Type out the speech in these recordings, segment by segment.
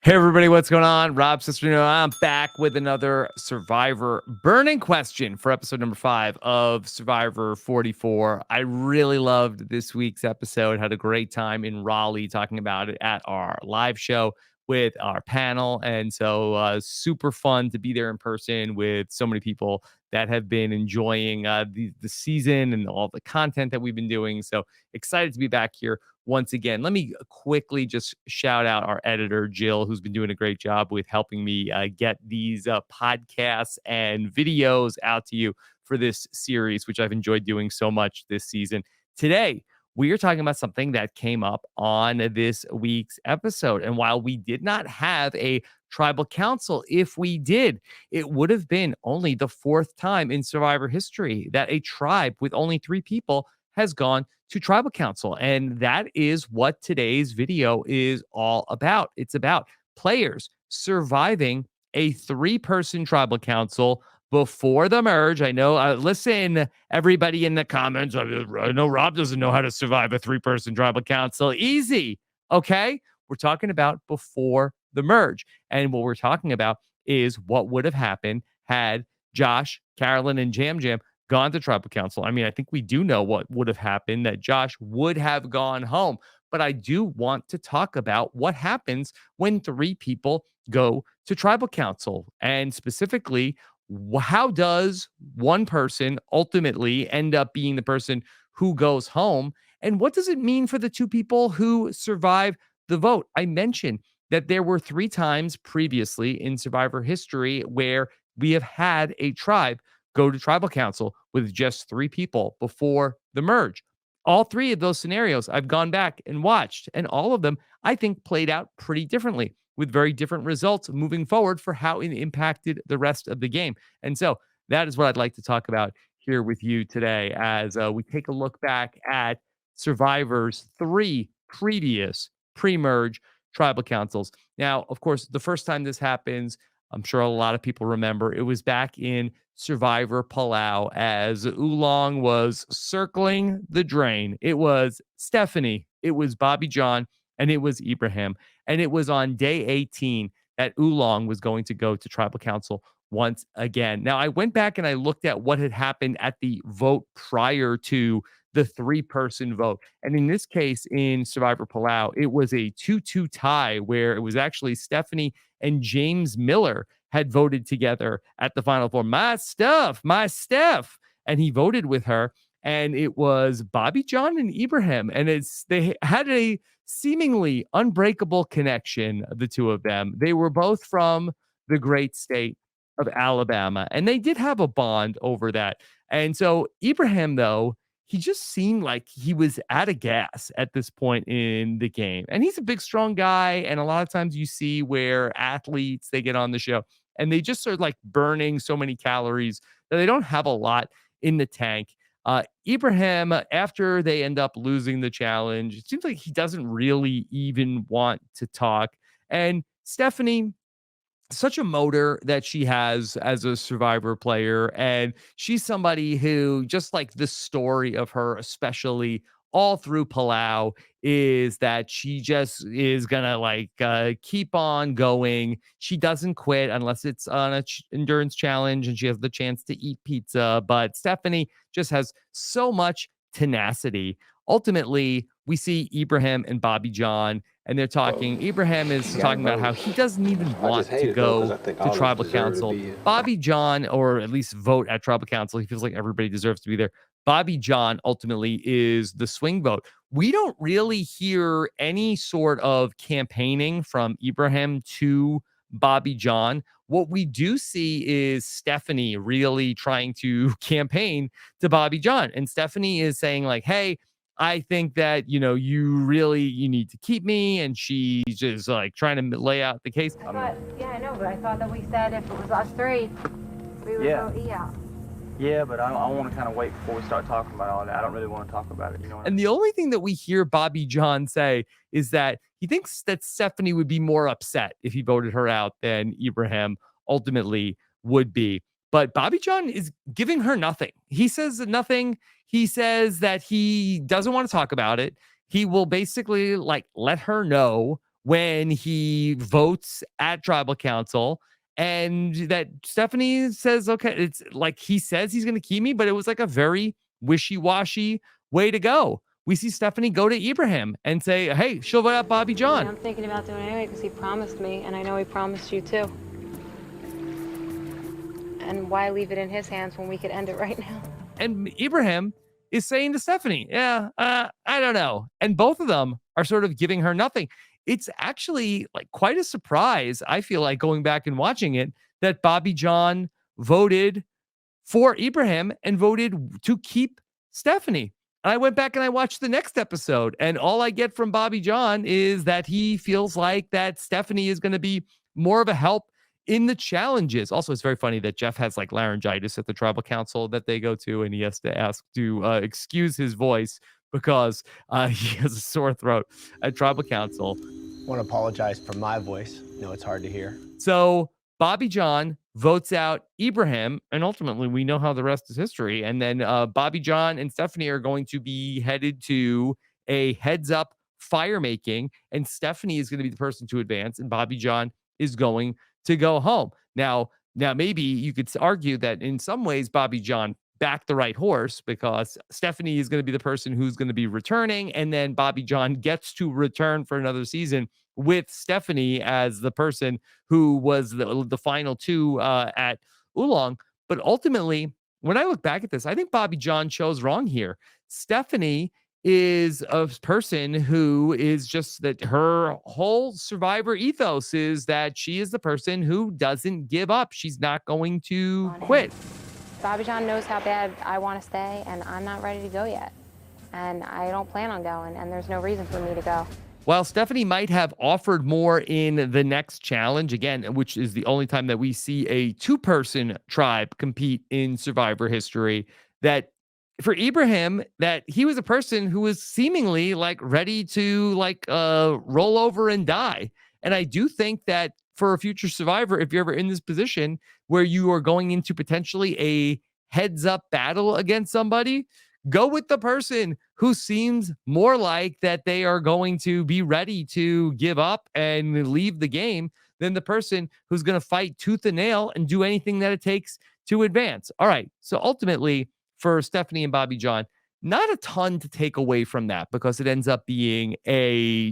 Hey everybody, what's going on? Rob Cesternino. I'm back with another Survivor burning question for episode number 5 of Survivor 44. I really loved this week's episode. Had a great time in Raleigh talking about it at our live show with our panel. And so super fun to be there in person with so many people that have been enjoying the season and all the content that we've been doing. So excited to be back here once again. Let me quickly just shout out our editor, Jill, who's been doing a great job with helping me get these podcasts and videos out to you for this series, which I've enjoyed doing so much this season. Today, we are talking about something that came up on this week's episode. And while we did not have a tribal council, if we did, it would have been only the 4th time in Survivor history that a tribe with only 3 people has gone to tribal council. And that is what today's video is all about. It's about players surviving a 3-person tribal council before the merge. I know, listen, everybody in the comments, I know Rob doesn't know how to survive a 3-person tribal council. Easy. Okay. We're talking about before the merge. And what we're talking about is what would have happened had Josh, Carolyn, and Jam Jam gone to tribal council. I mean, I think we do know what would have happened, that Josh would have gone home. But I do want to talk about what happens when 3 people go to tribal council. And specifically, how does one person ultimately end up being the person who goes home? And what does it mean for the 2 people who survive the vote? I mentioned that there were 3 times previously in Survivor history where we have had a tribe go to tribal council with just 3 people before the merge. All 3 of those scenarios I've gone back and watched, and all of them I think played out pretty differently with very different results moving forward for how it impacted the rest of the game. And so that is what I'd like to talk about here with you today as we take a look back at Survivor's 3 previous pre-merge tribal councils. Now, of course, the first time this happens, I'm sure a lot of people remember, it was back in Survivor Palau as Ulong was circling the drain. It was Stephanie, it was Bobby John, and it was Ibrahim. And it was on day 18 that Ulong was going to go to tribal council once again. Now, I went back and I looked at what had happened at the vote prior to the 3-person vote. And in this case, in Survivor Palau, it was a 2-2 tie where it was actually Stephanie and James Miller had voted together at the final 4. My Steph. And he voted with her. And it was Bobby John and Ibrahim. And they had a seemingly unbreakable connection, the 2 of them. They were both from the great state of Alabama. And they did have a bond over that. And so Ibrahim, though, he just seemed like he was out of gas at this point in the game. And he's a big, strong guy. And a lot of times you see where athletes, they get on the show and they just are like burning so many calories that they don't have a lot in the tank. Ibrahim, after they end up losing the challenge, it seems like he doesn't really even want to talk. And Stephanie, such a motor that she has as a Survivor player. And she's somebody who, just like the story of her, especially all through Palau, is that she just is gonna keep on going. She doesn't quit unless it's on a endurance challenge and she has the chance to eat pizza. But Stephanie just has so much tenacity. Ultimately, we see Ibrahim and Bobby John, and they're talking. Ibrahim is talking about how he doesn't even want to go to tribal council. Bobby John, or at least vote at tribal council. He feels like everybody deserves to be there. Bobby John ultimately is the swing vote. We don't really hear any sort of campaigning from Ibrahim to Bobby John. What we do see is Stephanie really trying to campaign to Bobby John. And Stephanie is saying like, hey, I think that, you need to keep me. And she's just like trying to lay out the case. I know, but I thought that we said if it was us 3, we would go out. Yeah, but I want to kind of wait before we start talking about all that. I don't really want to talk about it, And the only thing that we hear Bobby John say is that he thinks that Stephanie would be more upset if he voted her out than Ibrahim ultimately would be. But Bobby John is giving her nothing. He says nothing. He says that he doesn't want to talk about it. He will basically let her know when he votes at tribal council, and that Stephanie says, okay, it's like he says he's going to keep me, but it was like a very wishy-washy way to go. We see Stephanie go to Ibrahim and say, hey, she'll vote out Bobby John. I'm thinking about doing it anyway because he promised me, and I know he promised you too. And why leave it in his hands when we could end it right now? And Ibrahim is saying to Stephanie, yeah, I don't know. And both of them are sort of giving her nothing. It's actually like quite a surprise, I feel like, going back and watching it, that Bobby John voted for Ibrahim and voted to keep Stephanie. And I went back and I watched the next episode, and all I get from Bobby John is that he feels like that Stephanie is going to be more of a help in the challenges. Also, it's very funny that Jeff has like laryngitis at the tribal council that they go to, and he has to ask to excuse his voice because he has a sore throat at tribal council. I want to apologize for my voice. No, it's hard to hear. So Bobby John votes out Ibrahim, and ultimately we know how the rest is history. And then Bobby John and Stephanie are going to be headed to a heads up fire making, and Stephanie is going to be the person to advance, and Bobby John is going to go home. Now maybe you could argue that in some ways Bobby John backed the right horse, because Stephanie is going to be the person who's going to be returning, and then Bobby John gets to return for another season with Stephanie as the person who was the final two at Ulong. But ultimately, when I look back at this, I think Bobby John chose wrong here. Stephanie is a person who is just that her whole survivor ethos is that she is the person who doesn't give up. She's not going to quit. Bobby John knows how bad I want to stay, and I'm not ready to go yet. And I don't plan on going, and there's no reason for me to go. While Stephanie might have offered more in the next challenge, again, which is the only time that we see a two-person tribe compete in survivor history, that for Ibrahim, that he was a person who was seemingly like ready to like roll over and die. And I do think that for a future survivor, if you're ever in this position where you are going into potentially a heads up battle against somebody, go with the person who seems more like that they are going to be ready to give up and leave the game than the person who's going to fight tooth and nail and do anything that it takes to advance. All right. So ultimately, for Stephanie and Bobby John, not a ton to take away from that, because it ends up being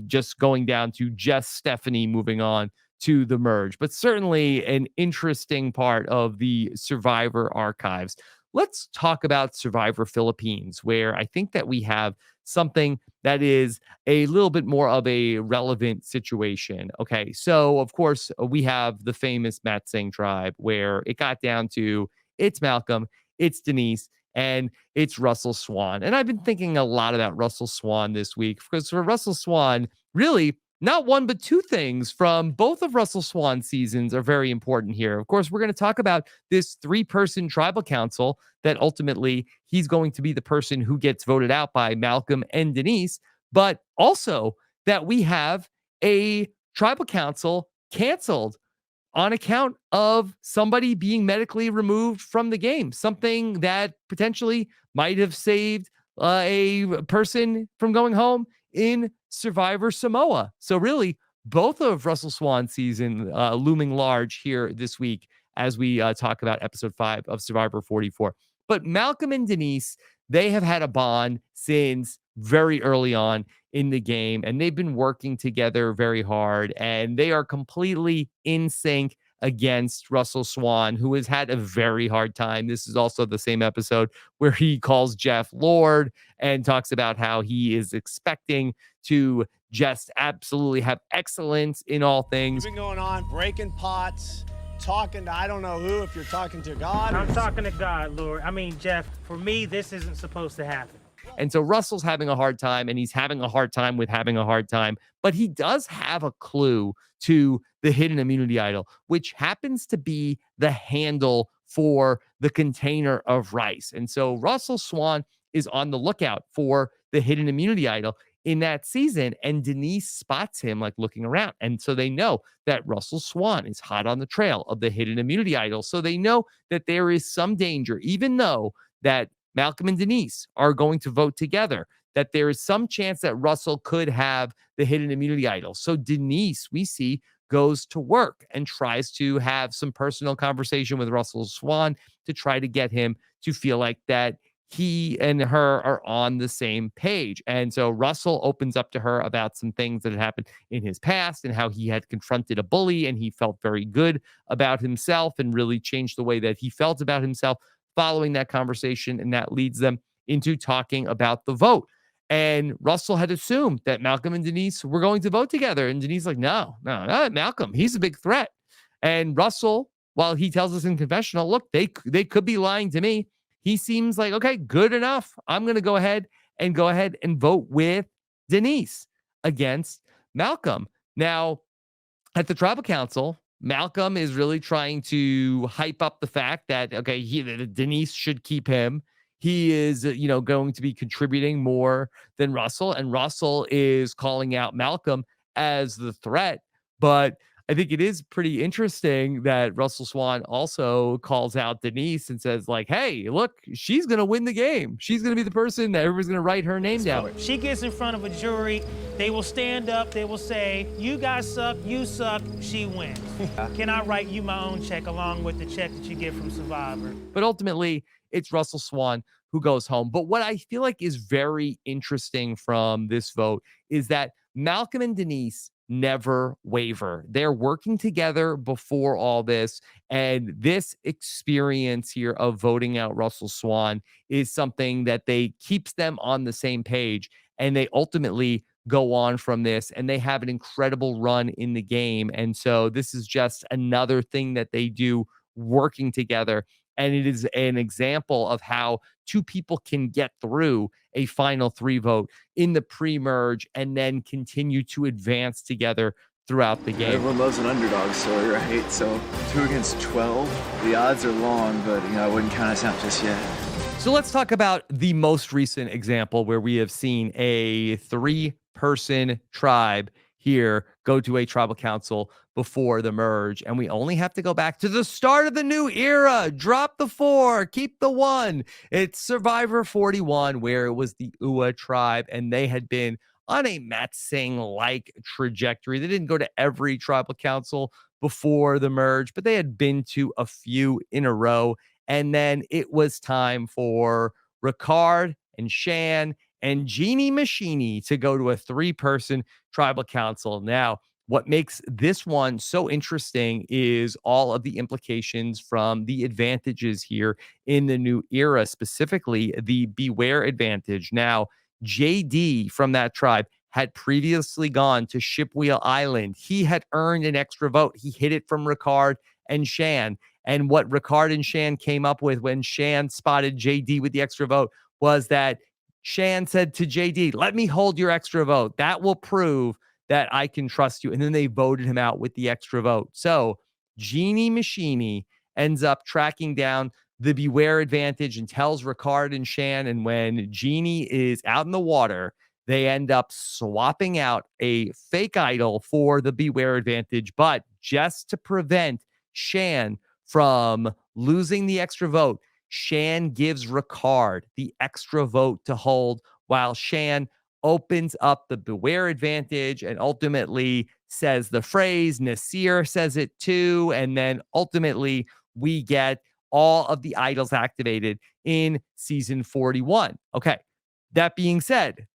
just going down to just Stephanie moving on to the merge, but certainly an interesting part of the Survivor archives. Let's talk about Survivor Philippines, where I think that we have something that is a little bit more of a relevant situation. Okay, so of course we have the famous Matsing tribe, where it got down to it's Malcolm, it's Denise, and it's Russell Swan. And I've been thinking a lot about Russell Swan this week, because for Russell Swan, really not one, but two things from both of Russell Swan's seasons are very important here. Of course, we're going to talk about this three-person tribal council that ultimately he's going to be the person who gets voted out by Malcolm and Denise, but also that we have a tribal council canceled on account of somebody being medically removed from the game, something that potentially might have saved a person from going home in Survivor Samoa. So really, both of Russell Swan's season looming large here this week as we talk about episode 5 of Survivor 44. But Malcolm and Denise, they have had a bond since very early on in the game, and they've been working together very hard, and they are completely in sync against Russell Swan, who has had a very hard time. This is also the same episode where he calls Jeff Lord and talks about how he is expecting to just absolutely have excellence in all things. You've been going on, breaking pots, talking to I don't know who, if you're talking to God. I'm talking to God, Lord. I mean, Jeff, for me, this isn't supposed to happen. And so Russell's having a hard time, and he's having a hard time with having a hard time, but he does have a clue to the hidden immunity idol, which happens to be the handle for the container of rice. And so Russell Swan is on the lookout for the hidden immunity idol in that season, and Denise spots him like looking around. And so they know that Russell Swan is hot on the trail of the hidden immunity idol. So they know that there is some danger, even though that Malcolm and Denise are going to vote together, that there is some chance that Russell could have the hidden immunity idol. So Denise, we see, goes to work and tries to have some personal conversation with Russell Swan to try to get him to feel like that he and her are on the same page. And so Russell opens up to her about some things that had happened in his past and how he had confronted a bully and he felt very good about himself and really changed the way that he felt about himself following that conversation. And that leads them into talking about the vote. And Russell had assumed that Malcolm and Denise were going to vote together. And Denise like, no, not Malcolm. He's a big threat. And Russell, while he tells us in confessional, look, they could be lying to me. He seems like, okay, good enough. I'm going to go ahead and vote with Denise against Malcolm. Now, at the tribal council, Malcolm is really trying to hype up the fact that, okay, Denise should keep him. He is, going to be contributing more than Russell, and Russell is calling out Malcolm as the threat. But I think it is pretty interesting that Russell Swan also calls out Denise and says, like, hey, look, she's going to win the game. She's going to be the person that everybody's going to write her name down. She gets in front of a jury. They will stand up. They will say, you guys suck. You suck. She wins. Can I write you my own check along with the check that you get from Survivor? But ultimately, it's Russell Swan who goes home. But what I feel like is very interesting from this vote is that Malcolm and Denise never waver. They're working together before all this. And this experience here of voting out Russell Swan is something that keeps them on the same page. And they ultimately go on from this and they have an incredible run in the game. And so this is just another thing that they do working together. And it is an example of how two people can get through a final three vote in the pre-merge and then continue to advance together throughout the game. Everyone loves an underdog story, right? So 2 against 12, the odds are long, but I wouldn't count us out just yet. So let's talk about the most recent example where we have seen a 3-person tribe here go to a tribal council before the merge. And we only have to go back to the start of the new era. Drop the 4, keep the 1. It's Survivor 41, where it was the Ua tribe, and they had been on a Matt Singh-like trajectory. They didn't go to every tribal council before the merge, but they had been to a few in a row. And then it was time for Ricard and Shan and Jeannie Machini to go to a 3-person tribal council. Now, what makes this one so interesting is all of the implications from the advantages here in the new era, specifically the Beware advantage. Now, JD from that tribe had previously gone to Shipwheel Island. He had earned an extra vote. He hid it from Ricard and Shan. And what Ricard and Shan came up with when Shan spotted JD with the extra vote was that Shan said to JD, let me hold your extra vote. That will prove that I can trust you. And then they voted him out with the extra vote. So Jeannie Machini ends up tracking down the Beware advantage and tells Ricard and Shan. And when Jeannie is out in the water, they end up swapping out a fake idol for the Beware advantage. But just to prevent Shan from losing the extra vote, Shan gives Ricard the extra vote to hold while Shan opens up the Beware advantage and ultimately says the phrase. Nasir says it too. And then ultimately we get all of the idols activated in season 41. Okay. That being said,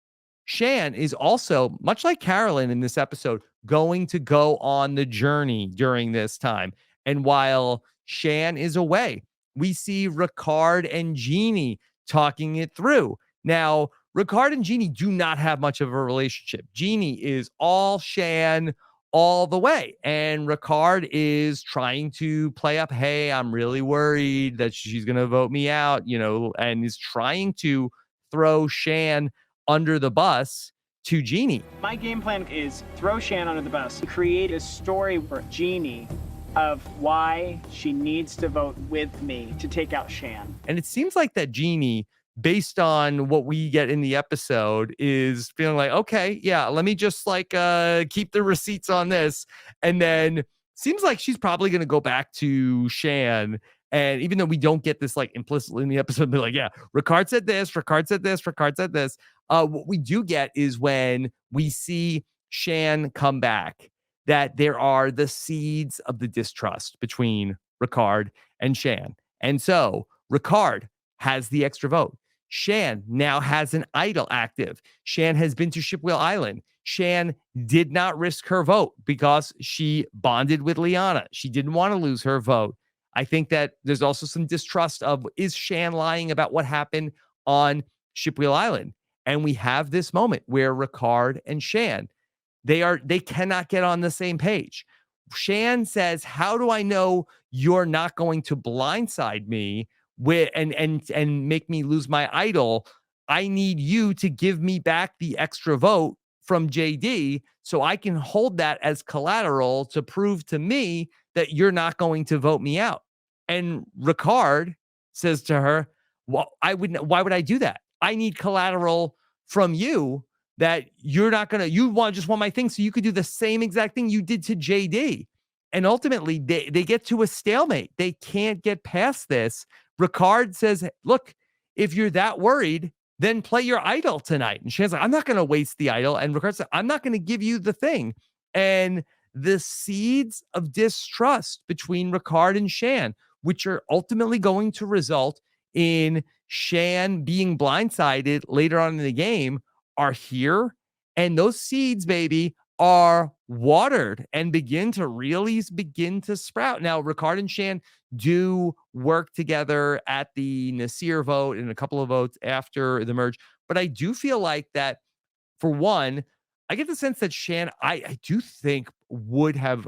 Shan is also, much like Carolyn in this episode, going to go on the journey during this time. And while Shan is away, we see Ricard and Jeannie talking it through. Now, Ricard and Jeannie do not have much of a relationship. Jeannie is all Shan all the way. And Ricard is trying to play up, hey, I'm really worried that she's going to vote me out, and is trying to throw Shan under the bus to Jeannie. My game plan is throw Shan under the bus, create a story for Jeannie of why she needs to vote with me to take out Shan. And it seems like that Jeannie, based on what we get in the episode, is feeling like, okay, yeah, let me just keep the receipts on this. And then seems like she's probably going to go back to Shan. And even though we don't get this implicitly in the episode, be like, yeah, Ricard said this, Ricard said this, Ricard said this. What we do get is when we see Shan come back, that there are the seeds of the distrust between Ricard and Shan. And so Ricard has the extra vote. Shan now has an idol active. Shan has been to Shipwheel Island. Shan did not risk her vote because she bonded with Liana. She didn't want to lose her vote. I think that there's also some distrust of, is Shan lying about what happened on Shipwheel Island? And we have this moment where Ricard and Shan, they cannot get on the same page. Shan says, "How do I know you're not going to blindside me with and make me lose my idol? I need you to give me back the extra vote from JD so I can hold that as collateral to prove to me that you're not going to vote me out." And Ricard says to her, "Well, why would I do that? I need collateral from you that you just want my thing so you could do the same exact thing you did to JD." And ultimately, they get to a stalemate. They can't get past this. Ricard says, "Look, if you're that worried, then play your idol tonight." And Shan's like, "I'm not going to waste the idol." And Ricard said, "I'm not going to give you the thing." And the seeds of distrust between Ricard and Shan, which are ultimately going to result in Shan being blindsided later on in the game, are here. And those seeds, baby, are watered and begin to sprout. Now, Ricard and Shan do work together at the Nasir vote and a couple of votes after the merge. But I do feel like that, for one, I get the sense that Shan, I do think might have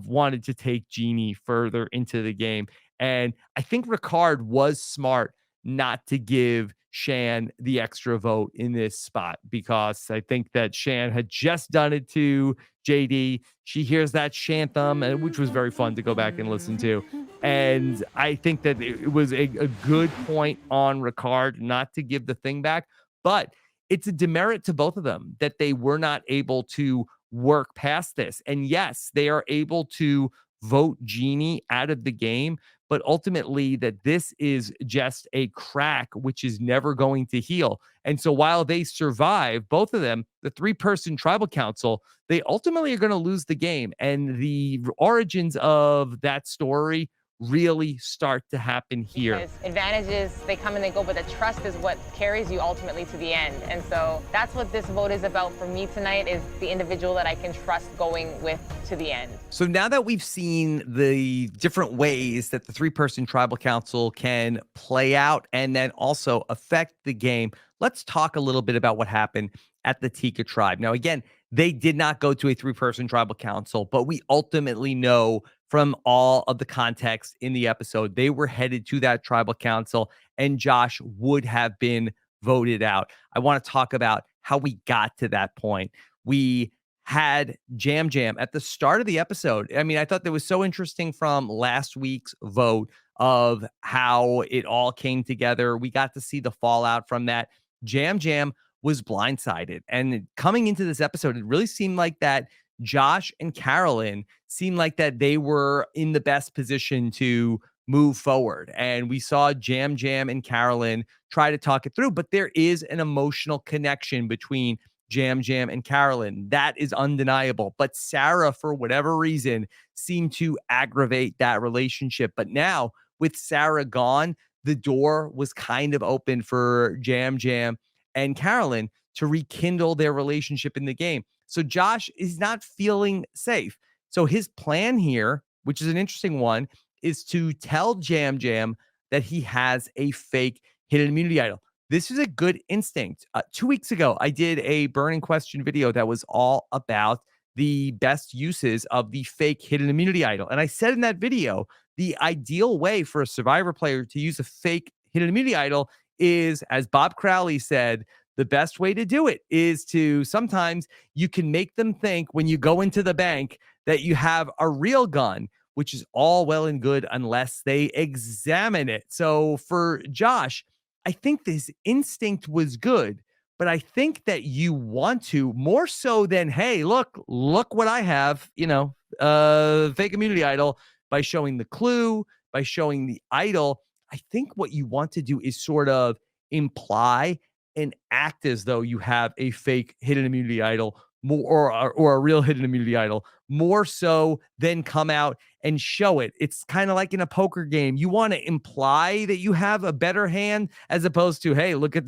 wanted to take Jeannie further into the game. And I think Ricard was smart not to give Shan the extra vote in this spot, because I think that Shan had just done it to JD. She hears that Shantham, which was very fun to go back and listen to. And I think that it was a good point on Ricard not to give the thing back. But it's a demerit to both of them that they were not able to work past this. And yes, they are able to vote Jeannie out of the game, but ultimately that this is just a crack which is never going to heal. And so while they survive, both of them, the 3-person tribal council, they ultimately are going to lose the game. And the origins of that story really start to happen here. Because advantages, they come and they go, but the trust is what carries you ultimately to the end. And so that's what this vote is about for me tonight, is the individual that I can trust going with to the end. So now that we've seen the different ways that the 3-person tribal council can play out and then also affect the game, let's talk a little bit about what happened at the Tika tribe. Now, again, they did not go to a 3-person tribal council, but we ultimately know from all of the context in the episode, they were headed to that tribal council and Josh would have been voted out. I want to talk about how we got to that point. We had Jam Jam at the start of the episode. I mean, I thought that was so interesting from last week's vote of how it all came together. We got to see the fallout from that. Jam Jam was blindsided. And coming into this episode, it really seemed like that Josh and Carolyn seemed like that they were in the best position to move forward. And we saw Jam Jam and Carolyn try to talk it through, but there is an emotional connection between Jam Jam and Carolyn. That is undeniable. But Sarah, for whatever reason, seemed to aggravate that relationship. But now with Sarah gone, the door was kind of open for Jam Jam and Carolyn to rekindle their relationship in the game. So Josh is not feeling safe. So his plan here, which is an interesting one, is to tell Jam Jam that he has a fake hidden immunity idol. This is a good instinct. 2 weeks ago, I did a burning question video that was all about the best uses of the fake hidden immunity idol. And I said in that video, the ideal way for a Survivor player to use a fake hidden immunity idol is, as Bob Crowley said, the best way to do it is to sometimes you can make them think when you go into the bank that you have a real gun, which is all well and good unless they examine it. So for Josh, I think this instinct was good, but I think that you want to more so than, hey, look what I have, fake immunity idol, by showing the clue, by showing the idol. I think what you want to do is sort of imply and act as though you have a fake hidden immunity idol more or a real hidden immunity idol more so than come out and show it. It's kind of like in a poker game. You want to imply that you have a better hand as opposed to, hey, look at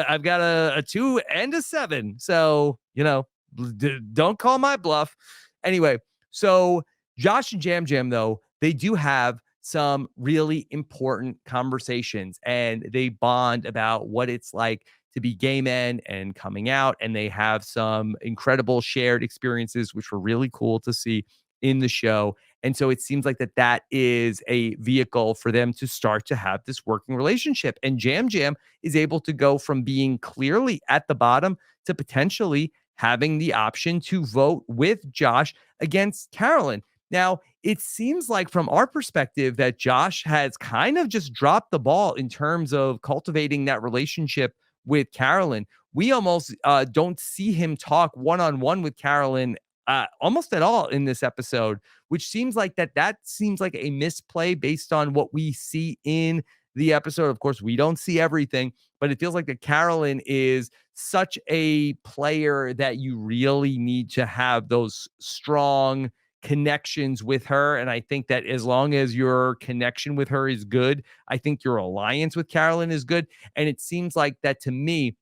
I've got a 2 and a 7. So, don't call my bluff. Anyway, so Josh and Jam Jam, though, they do have some really important conversations and they bond about what it's like to be gay men and coming out. And they have some incredible shared experiences, which were really cool to see in the show. And so it seems like that is a vehicle for them to start to have this working relationship. And Jam Jam is able to go from being clearly at the bottom to potentially having the option to vote with Josh against Carolyn. Now, it seems like from our perspective that Josh has kind of just dropped the ball in terms of cultivating that relationship with Carolyn. We almost don't see him talk one-on-one with Carolyn almost at all in this episode, which seems like that seems like a misplay based on what we see in the episode. Of course, we don't see everything, but it feels like that Carolyn is such a player that you really need to have those strong connections with her. And I think that as long as your connection with her is good, I think your alliance with Carolyn is good. And it seems like that to me,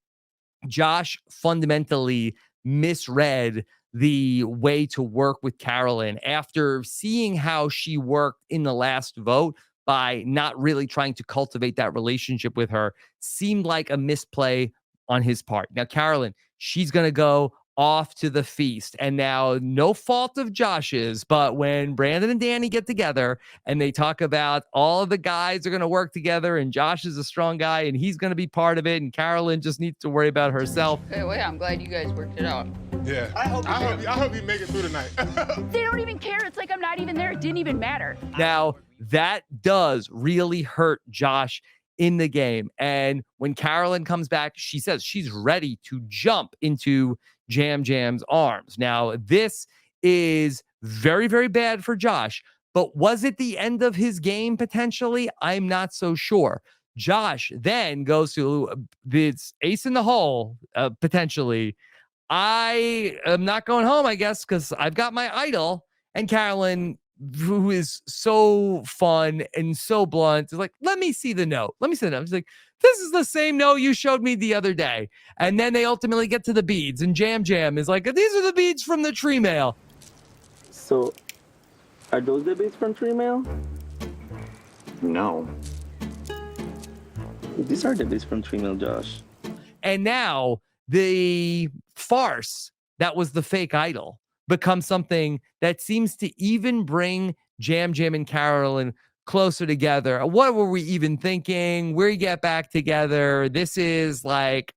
Josh fundamentally misread the way to work with Carolyn after seeing how she worked in the last vote by not really trying to cultivate that relationship with her. Seemed like a misplay on his part. Now, Carolyn, she's going to go off to the feast. And now, no fault of Josh's, but when Brandon and Danny get together and they talk about all of the guys are going to work together and Josh is a strong guy and he's going to be part of it and Carolyn just needs to worry about herself. Hey, well, yeah, I'm glad you guys worked it out. Yeah. I hope you make it through tonight. They don't even care. It's like I'm not even there. It didn't even matter. Now, that does really hurt Josh in the game. And when Carolyn comes back, she says she's ready to jump into Jam Jam's arms. Now, this is very, very bad for Josh, but was it the end of his game potentially? I'm not so sure. Josh then goes to this ace in the hole, potentially. I am not going home, I guess, because I've got my idol. And Carolyn, who is so fun and so blunt, is like, let me see the note. Let me see the note. He's like, this is the same note you showed me the other day. And then they ultimately get to the beads. And Jam Jam is like, these are the beads from the tree mail. So, are those the beads from tree mail? No. These are the beads from tree mail, Josh. And now the farce that was the fake idol becomes something that seems to even bring Jam Jam and Carolyn closer together. What were we even thinking? We get back together. This is like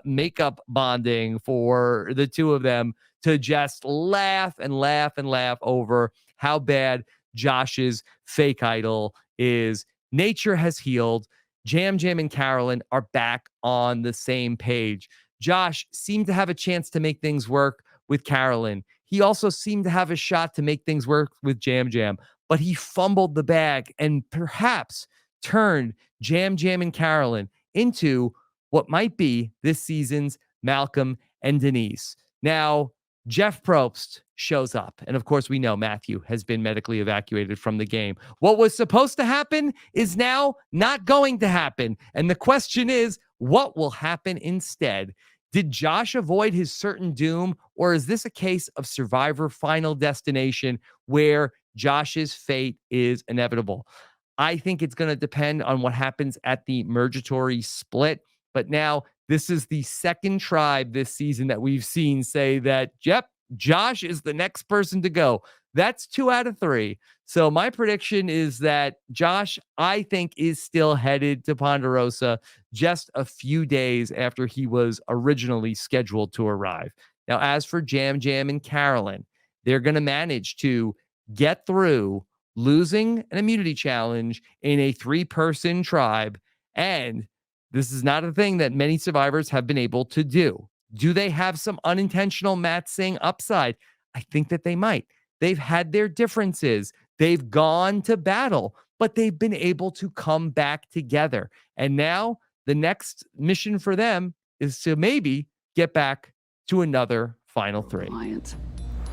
makeup bonding for the two of them to just laugh and laugh and laugh over how bad Josh's fake idol is. Nature has healed. Jam Jam and Carolyn are back on the same page. Josh seemed to have a chance to make things work with Carolyn. He also seemed to have a shot to make things work with Jam Jam, but he fumbled the bag and perhaps turned Jam Jam and Carolyn into what might be this season's Malcolm and Denise. Now, Jeff Probst shows up. And of course, we know Matthew has been medically evacuated from the game. What was supposed to happen is now not going to happen. And the question is, what will happen instead? Did Josh avoid his certain doom, or is this a case of Survivor Final Destination where Josh's fate is inevitable? I think it's going to depend on what happens at the Mergatory split. But now this is the second tribe this season that we've seen say that, yep, Josh is the next person to go. That's 2 out of 3. So my prediction is that Josh, I think, is still headed to Ponderosa just a few days after he was originally scheduled to arrive. Now, as for Jam Jam and Carolyn, they're going to manage to get through losing an immunity challenge in a 3-person tribe. And this is not a thing that many survivors have been able to do. Do they have some unintentional Matt Singh upside? I think that they might. They've had their differences. They've gone to battle, but they've been able to come back together. And now the next mission for them is to maybe get back to another Final 3.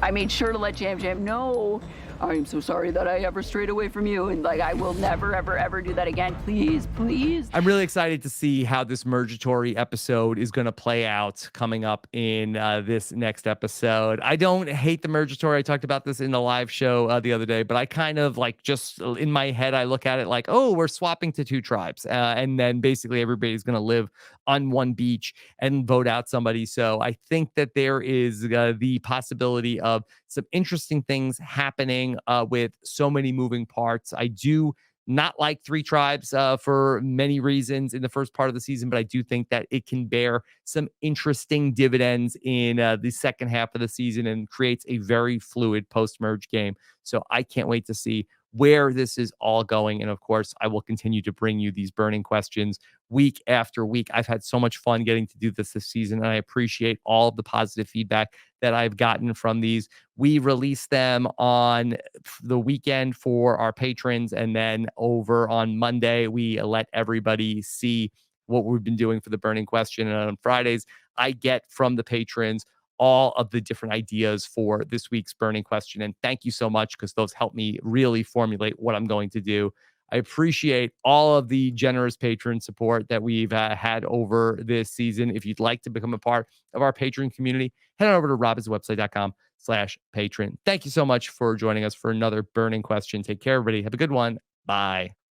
I made sure to let Jam Jam know, I'm so sorry that I ever strayed away from you, and like I will never, ever, ever do that again. Please, please. I'm really excited to see how this Mergatory episode is going to play out coming up in this next episode. I don't hate the Mergatory. I talked about this in the live show the other day, but I kind of like just in my head, I look at it like, oh, we're swapping to 2 tribes. And then basically everybody's going to live on one beach and vote out somebody. So I think that there is the possibility of some interesting things happening with so many moving parts. I do not like 3 tribes for many reasons in the first part of the season, but I do think that it can bear some interesting dividends in the second half of the season and creates a very fluid post-merge game. So I can't wait to see where this is all going. And of course, I will continue to bring you these burning questions week after week. I've had so much fun getting to do this season, and I appreciate all of the positive feedback that I've gotten from these. We release them on the weekend for our patrons, and then over on Monday, we let everybody see what we've been doing for the burning question. And on Fridays, I get from the patrons all of the different ideas for this week's burning question. And thank you so much, because those help me really formulate what I'm going to do. I appreciate all of the generous patron support that we've had over this season. If you'd like to become a part of our patron community, head on over to robhasawebsite.com/patron. Thank you so much for joining us for another burning question. Take care, everybody. Have a good one. Bye.